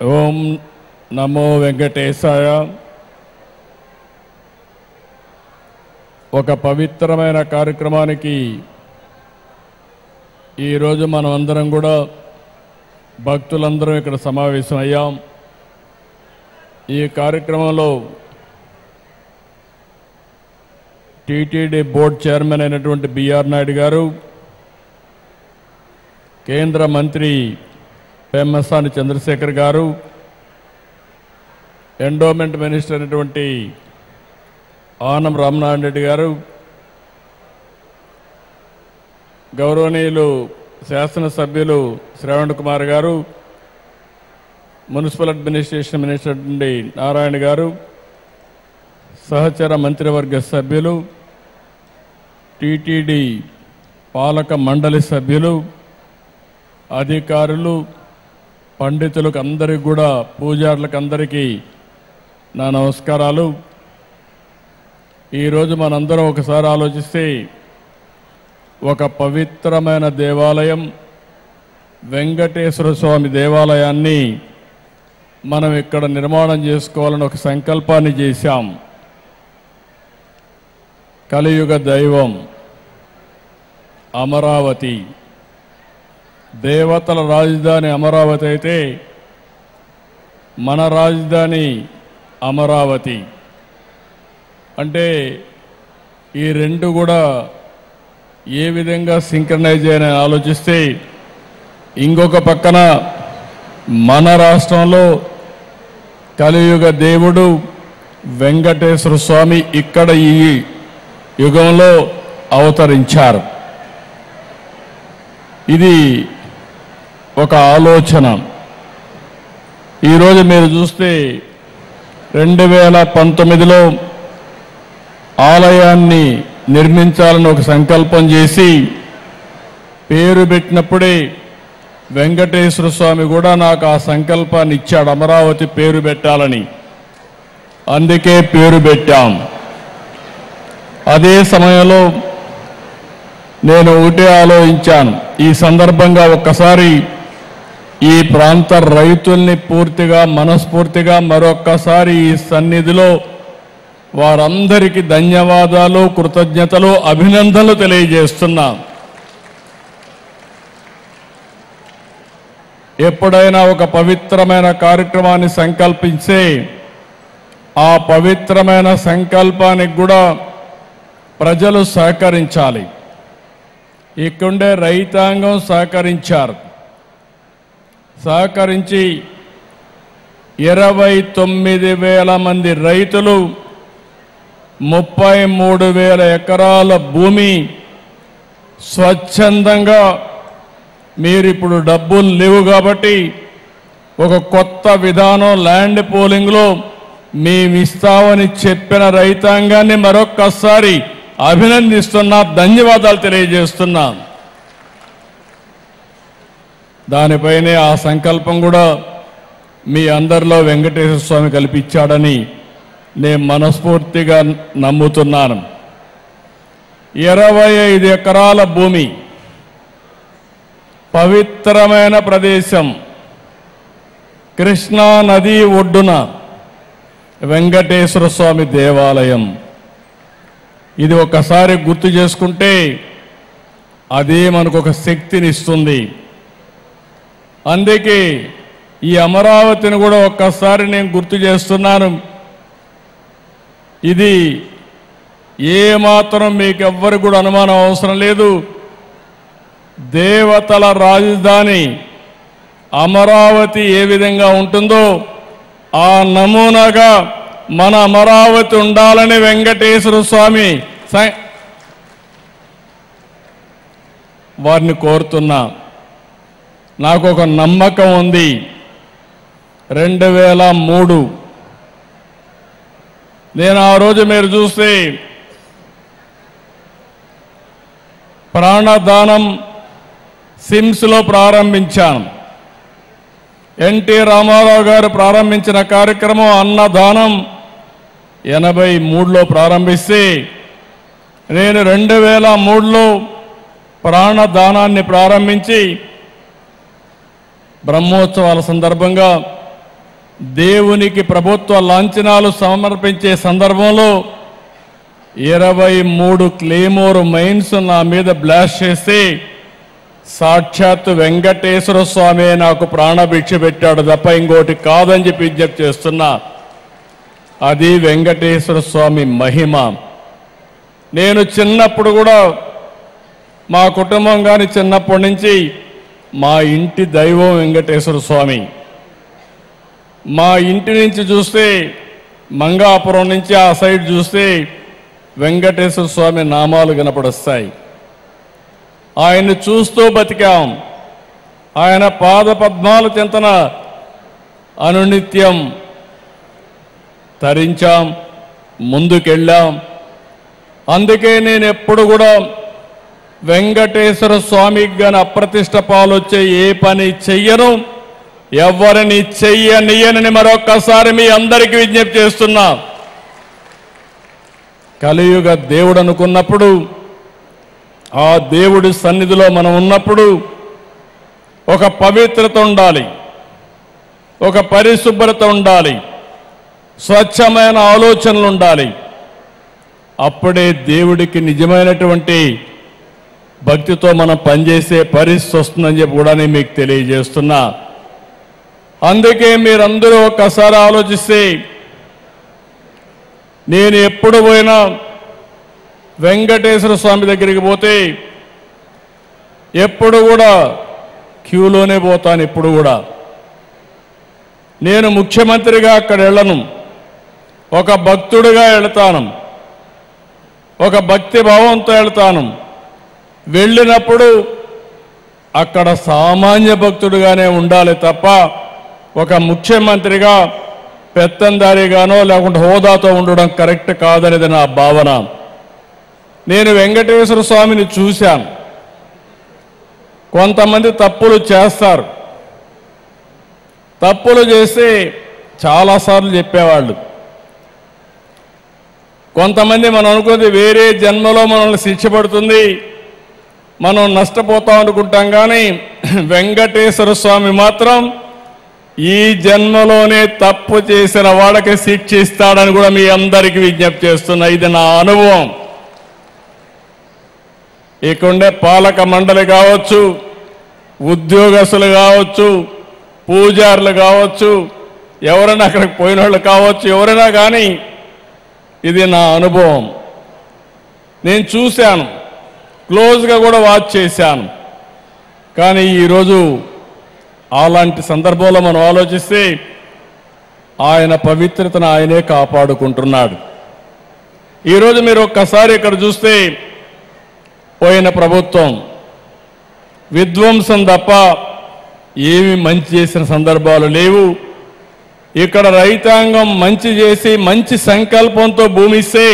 ఓం నమో వెంకటేశాయ. ఒక పవిత్రమైన కార్యక్రమానికి ఈరోజు మనం అందరం కూడా భక్తులందరం ఇక్కడ సమావేశమయ్యాం. ఈ కార్యక్రమంలో టీటీడీ బోర్డు చైర్మన్ అయినటువంటి బిఆర్ నాయుడు గారు, కేంద్ర మంత్రి పెమ్మసాని చంద్రశేఖర్ గారు, ఎండోమెంట్ మినిస్టర్ అయినటువంటి ఆనం రామనారాయణ రెడ్డి గారు, గౌరవనీయులు శాసనసభ్యులు శ్రవణ్ కుమార్ గారు, మున్సిపల్ అడ్మినిస్ట్రేషన్ మినిస్టర్ నుండి నారాయణ గారు, సహచర మంత్రివర్గ సభ్యులు, టీటీడీ పాలక మండలి సభ్యులు, అధికారులు, పండితులకు అందరికీ కూడా, పూజారులకు అందరికీ నా నమస్కారాలు. ఈరోజు మనందరం ఒకసారి ఆలోచిస్తే ఒక పవిత్రమైన దేవాలయం వెంకటేశ్వర స్వామి దేవాలయాన్ని మనం ఇక్కడ నిర్మాణం చేసుకోవాలని ఒక సంకల్పాన్ని చేశాం. కలియుగ దైవం అమరావతి, దేవతల రాజధాని అమరావతి అయితే మన రాజధాని అమరావతి. అంటే ఈ రెండు కూడా ఏ విధంగా సింక్రనైజ్ అని ఆలోచిస్తే, ఇంకొక పక్కన మన రాష్ట్రంలో కలియుగ దేవుడు వెంకటేశ్వర స్వామి ఇక్కడ ఈ యుగంలో అవతరించారు. ఇది ఒక ఆలోచన. ఈరోజు మీరు చూస్తే 2019లో ఆలయాన్ని నిర్మించాలని ఒక సంకల్పం చేసి పేరు పెట్టినప్పుడే వెంకటేశ్వర స్వామి కూడా నాకు ఆ సంకల్పాన్ని ఇచ్చాడు, అమరావతి పేరు పెట్టాలని. అందుకే పేరు పెట్టాం. అదే సమయంలో నేను ఒకటే ఆలోచించాను, ఈ సందర్భంగా ఒక్కసారి ఈ ప్రాంత రైతుల్ని పూర్తిగా మనస్ఫూర్తిగా మరొక్కసారి ఈ సన్నిధిలో వారందరికీ ధన్యవాదాలు, కృతజ్ఞతలు, అభినందనలు తెలియజేస్తున్నా. ఎప్పుడైనా ఒక పవిత్రమైన కార్యక్రమాన్ని సంకల్పించే ఆ పవిత్రమైన సంకల్పానికి కూడా ప్రజలు సహకరించాలి. ఇక్కడే రైతాంగం సహకరించి 29,000 మంది రైతులు 33,000 ఎకరాల భూమి స్వచ్ఛందంగా, మీరిప్పుడు డబ్బులు లేవు కాబట్టి ఒక కొత్త విధానం ల్యాండ్ పోలింగ్లో మేమిస్తామని చెప్పిన రైతాంగాన్ని మరొక్కసారి అభినందిస్తున్నా, ధన్యవాదాలు తెలియజేస్తున్నా. దానిపైనే ఆ సంకల్పం కూడా మీ అందరిలో వెంకటేశ్వర స్వామి కల్పించాడని నేను మనస్ఫూర్తిగా నమ్ముతున్నాను. 25 ఎకరాల భూమి, పవిత్రమైన ప్రదేశం, కృష్ణా నది ఒడ్డున వెంకటేశ్వర స్వామి దేవాలయం. ఇది ఒక్కసారి గుర్తు చేసుకుంటే అదే మనకు ఒక శక్తినిస్తుంది. అందుకే ఈ అమరావతిని కూడా ఒక్కసారి నేను గుర్తు చేస్తున్నాను. ఇది ఏమాత్రం మీకు ఎవ్వరికి కూడా అనుమానం అవసరం లేదు. దేవతల రాజధాని అమరావతి ఏ విధంగా ఉంటుందో ఆ నమూనాగా మన అమరావతి ఉండాలని వెంకటేశ్వర స్వామి వారిని కోరుతున్నా. నాకు ఒక నమ్మకం ఉంది. 2003 నేను ఆ రోజు మీరు చూస్తే ప్రాణదానం సిమ్స్లో ప్రారంభించాను. ఎన్టీ రామారావు గారు ప్రారంభించిన కార్యక్రమం అన్నదానం 83లో ప్రారంభిస్తే, నేను 2003లో ప్రాణదానాన్ని ప్రారంభించి బ్రహ్మోత్సవాల సందర్భంగా దేవునికి ప్రభుత్వ లాంఛనాలు సమర్పించే సందర్భంలో 23 క్లేమోర్ మైన్స్ నా మీద బ్లాస్ట్ చేసి సాక్షాత్తు వెంకటేశ్వర స్వామి నాకు ప్రాణభిక్ష పెట్టాడు తప్ప ఇంకోటి కాదని చెప్పి విజ్ఞప్తి చేస్తున్నా. అది వెంకటేశ్వర స్వామి మహిమ. నేను చిన్నప్పుడు కూడా మా కుటుంబం కానీ చిన్నప్పటి నుంచి మా ఇంటి దైవం వెంకటేశ్వర స్వామి. మా ఇంటి నుంచి చూస్తే మంగాపురం నుంచి ఆ సైడ్ చూస్తే వెంకటేశ్వర స్వామి నామాలు కనపడొస్తాయి. ఆయన్ని చూస్తూ బతికాం. ఆయన పాద పద్మాల చింతన అనునిత్యం తరించాం, ముందుకెళ్ళాం. అందుకే నేను ఎప్పుడు కూడా వెంకటేశ్వర స్వామికి గాని అప్రతిష్ట పాలొచ్చే ఏ పని చెయ్యను, ఎవరిని చెయ్యనియనని మరొక్కసారి మీ అందరికీ విజ్ఞప్తి చేస్తున్నా. కలియుగ దేవుడు అనుకున్నప్పుడు, ఆ దేవుడి సన్నిధిలో మనం ఉన్నప్పుడు ఒక పవిత్రత ఉండాలి, ఒక పరిశుభ్రత ఉండాలి, స్వచ్ఛమైన ఆలోచనలు ఉండాలి. అప్పుడే దేవుడికి నిజమైనటువంటి భక్తితో మనం పనిచేసే పరిస్థితి వస్తుందని చెప్పి కూడా నేను మీకు తెలియజేస్తున్నా. అందుకే మీరందరూ ఒక్కసారి ఆలోచిస్తే, నేను ఎప్పుడు పోయినా వెంకటేశ్వర స్వామి దగ్గరికి పోతే ఎప్పుడు కూడా క్యూలోనే పోతాను. ఎప్పుడు కూడా నేను ముఖ్యమంత్రిగా అక్కడ వెళ్ళను, ఒక భక్తుడిగా వెళ్తాను, ఒక భక్తి భావంతో వెళ్తాను. వెళ్ళినప్పుడు అక్కడ సామాన్య భక్తుడిగానే ఉండాలి తప్ప ఒక ముఖ్యమంత్రిగా పెత్తందారిగానో లేకుంటే హోదాతో ఉండడం కరెక్ట్ కాదనేది నా భావన. నేను వెంకటేశ్వర స్వామిని చూశాను. కొంతమంది తప్పులు చేస్తారు. తప్పులు చేస్తే చాలాసార్లు చెప్పేవాళ్ళు. కొంతమంది మనం అనుకున్నది వేరే జన్మలో మనల్ని శిక్ష పడుతుంది, మనం నష్టపోతాం అనుకుంటాం. కానీ వెంకటేశ్వర స్వామి మాత్రం ఈ జన్మలోనే తప్పు చేసిన వాళ్ళకి శిక్ష ఇస్తాడని కూడా మీ అందరికీ విజ్ఞప్తి చేస్తున్నా. ఇది నా అనుభవం. ఇక్కడే పాలక మండలి కావచ్చు, ఉద్యోగస్తులు కావచ్చు, పూజారులు కావచ్చు, ఎవరైనా అక్కడికి పోయిన వాళ్ళు కావచ్చు, ఎవరైనా కానీ ఇది నా అనుభవం. నేను చూశాను, క్లోజ్గా కూడా వాచ్ చేశాను. కానీ ఈరోజు అలాంటి సందర్భంలో మనం ఆలోచిస్తే ఆయన పవిత్రతను ఆయనే కాపాడుకుంటున్నాడు. ఈరోజు మీరు ఒక్కసారి ఇక్కడ చూస్తే పోయిన ప్రభుత్వం విధ్వంసం తప్ప ఏమి మంచి చేసిన సందర్భాలు లేవు. ఇక్కడ రైతాంగం మంచి చేసి మంచి సంకల్పంతో భూమి ఇస్తే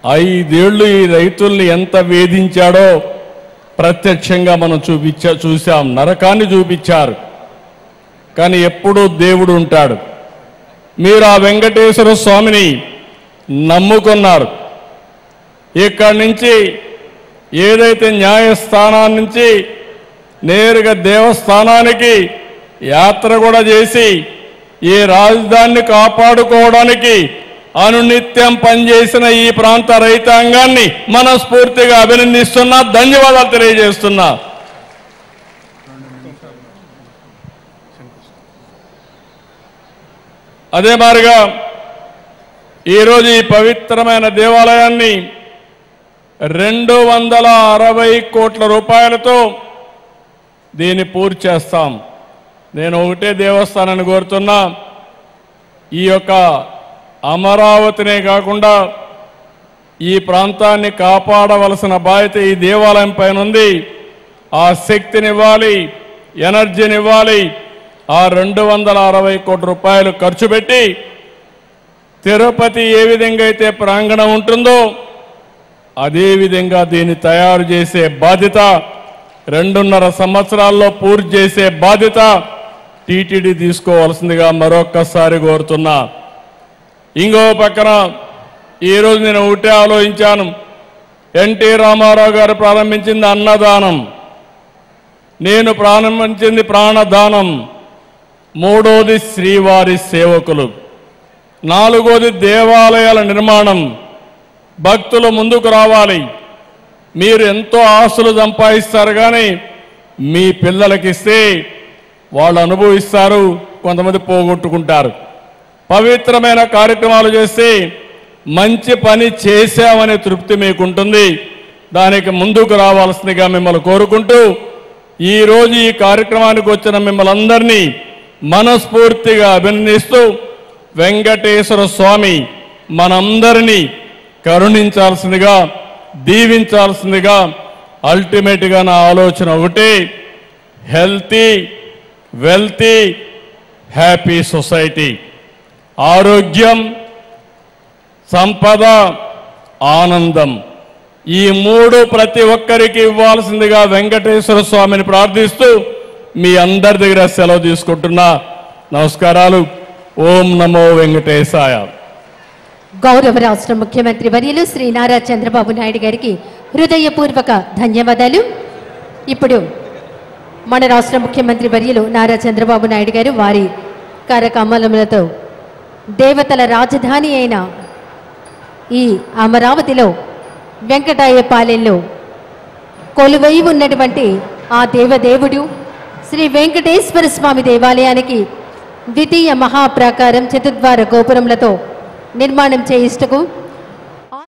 5 ఏళ్లు ఈ రైతుల్ని ఎంత వేధించాడో ప్రత్యక్షంగా మనం చూశాం. నరకాన్ని చూపించారు. కానీ ఎప్పుడూ దేవుడు ఉంటాడు. మీరు ఆ వెంకటేశ్వర స్వామిని నమ్ముకున్నారు. ఇక్కడి నుంచి ఏదైతే న్యాయస్థానాన్ని నుంచి నేరుగా దేవస్థానానికి యాత్ర కూడా చేసి ఈ రాజధానిని కాపాడుకోవడానికి అనునిత్యం పనిచేసిన ఈ ప్రాంత రైతాంగాన్ని మనస్ఫూర్తిగా అభినందిస్తున్నా, ధన్యవాదాలు తెలియజేస్తున్నా. అదే మాదిరిగా ఈరోజు ఈ పవిత్రమైన దేవాలయాన్ని 260 కోట్ల రూపాయలతో దీన్ని పూర్తి చేస్తాం. నేను ఒకటే దేవస్థానాన్ని కోరుతున్నా, ఈ యొక్క అమరావతినే కాకుండా ఈ ప్రాంతాన్ని కాపాడవలసిన బాధ్యత ఈ దేవాలయం పైన ఉంది. ఆ శక్తినివ్వాలి, ఎనర్జీనివ్వాలి. ఆ 260 కోట్ల రూపాయలు ఖర్చు పెట్టి తిరుపతి ఏ విధంగా అయితే ప్రాంగణం ఉంటుందో అదే విధంగా దీన్ని తయారు చేసే బాధ్యత, 2.5 సంవత్సరాల్లో పూర్తి చేసే బాధ్యత టీటీడీ తీసుకోవాల్సిందిగా మరొక్కసారి కోరుతున్నా. ఇంకో పక్కన ఈరోజు నేను ఒకటే ఆలోచించాను. ఎన్టీ రామారావు గారు ప్రారంభించింది అన్నదానం, నేను ప్రారంభించింది ప్రాణదానం. మూడోది శ్రీవారి సేవకులు, నాలుగోది దేవాలయాల నిర్మాణం. భక్తులు ముందుకు రావాలి. మీరు ఎంతో ఆస్తులు సంపాదిస్తారు, కానీ మీ పిల్లలకి ఇస్తే వాళ్ళు అనుభవిస్తారు, కొంతమంది పోగొట్టుకుంటారు. పవిత్రమైన కార్యక్రమాలు చేస్తే మంచి పని చేశామనే తృప్తి మీకుంటుంది. దానికి ముందుకు రావాల్సిందిగా మిమ్మల్ని కోరుకుంటూ, ఈరోజు ఈ కార్యక్రమానికి వచ్చిన మిమ్మల్ని అందరినీ మనస్ఫూర్తిగా అభినందిస్తూ, వెంకటేశ్వర స్వామి మనందరినీ కరుణించాల్సిందిగా, దీవించాల్సిందిగా, అల్టిమేట్గా నా ఆలోచన ఒకటే, హెల్తీ, వెల్తీ, హ్యాపీ సొసైటీ. ఆరోగ్యం, సంపద, ఆనందం, ఈ మూడు ప్రతి ఒక్కరికి ఇవ్వాల్సిందిగా వెంకటేశ్వర స్వామిని ప్రార్థిస్తూ మీ అందరి దగ్గర సెలవు తీసుకుంటున్నా. నమస్కారాలు. ఓం నమో వెంకటేశాయ. గౌరవ రాష్ట్ర ముఖ్యమంత్రి వర్యులు శ్రీ నారా చంద్రబాబు నాయుడు గారికి హృదయపూర్వక ధన్యవాదాలు. ఇప్పుడు మన రాష్ట్ర ముఖ్యమంత్రి వర్యులు నారా చంద్రబాబు నాయుడు గారు వారి కార్యక్రమాలతో దేవతల రాజధాని అయిన ఈ అమరావతిలో వెంకటాయపాలెంలో కొలువై ఉన్నటువంటి ఆ దేవదేవుడు శ్రీ వెంకటేశ్వర స్వామి దేవాలయానికి ద్వితీయ మహాప్రాకారం చతుర్ద్వార గోపురములతో నిర్మాణం చేయిస్తూ